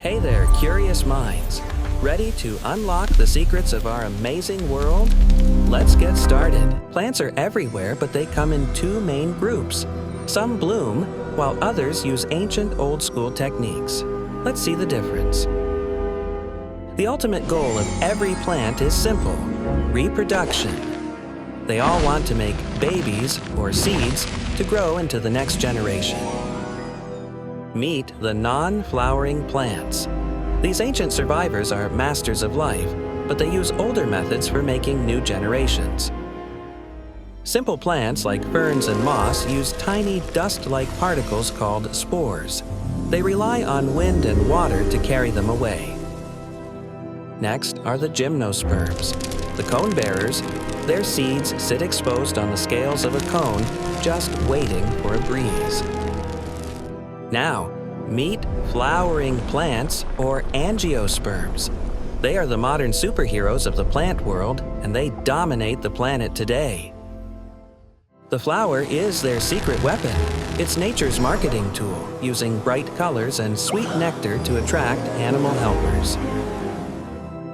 Hey there, curious minds. Ready to unlock the secrets of our amazing world? Let's get started. Plants are everywhere, but they come in two main groups. Some bloom, while others use ancient old-school techniques. Let's see the difference. The ultimate goal of every plant is simple: reproduction. They all want to make babies, or seeds, to grow into the next generation. Meet the non-flowering plants. These ancient survivors are masters of life, but they use older methods for making new generations. Simple plants like ferns and moss use tiny dust-like particles called spores. They rely on wind and water to carry them away. Next are the Gymnosperms, the cone bearers. Their seeds sit exposed on the scales of a cone, just waiting for a breeze. Now, meet flowering plants, or Angiosperms. They are the modern superheroes of the plant world, and they dominate the planet today. The flower is their secret weapon. It's nature's marketing tool, using bright colors and sweet nectar to attract animal helpers.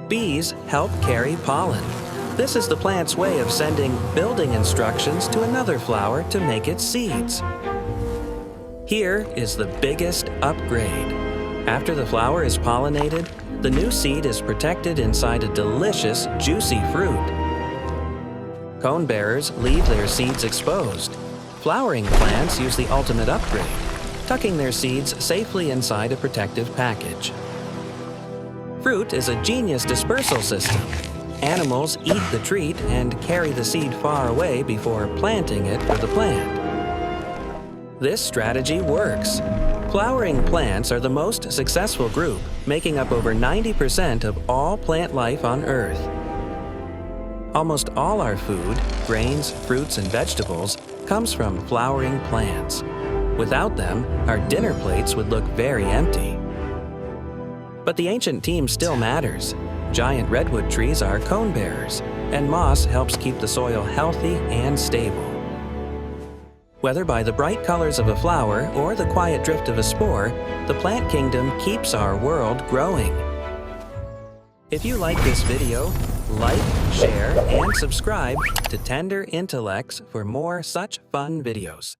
Bees help carry pollen. This is the plant's way of sending building instructions to another flower to make its seeds. Here is the biggest upgrade. After the flower is pollinated, the new seed is protected inside a delicious, juicy fruit. Cone bearers leave their seeds exposed. Flowering plants use the ultimate upgrade, tucking their seeds safely inside a protective package. Fruit is a genius dispersal system. Animals eat the treat and carry the seed far away before planting it for the plant. This strategy works. Flowering plants are the most successful group, making up over 90% of all plant life on Earth. Almost all our food, grains, fruits, and vegetables, comes from flowering plants. Without them, our dinner plates would look very empty. But the ancient team still matters. Giant redwood trees are cone bearers, and moss helps keep the soil healthy and stable. Whether by the bright colors of a flower or the quiet drift of a spore, the plant kingdom keeps our world growing. If you like this video, like, share, and subscribe to Tender Intellects for more such fun videos.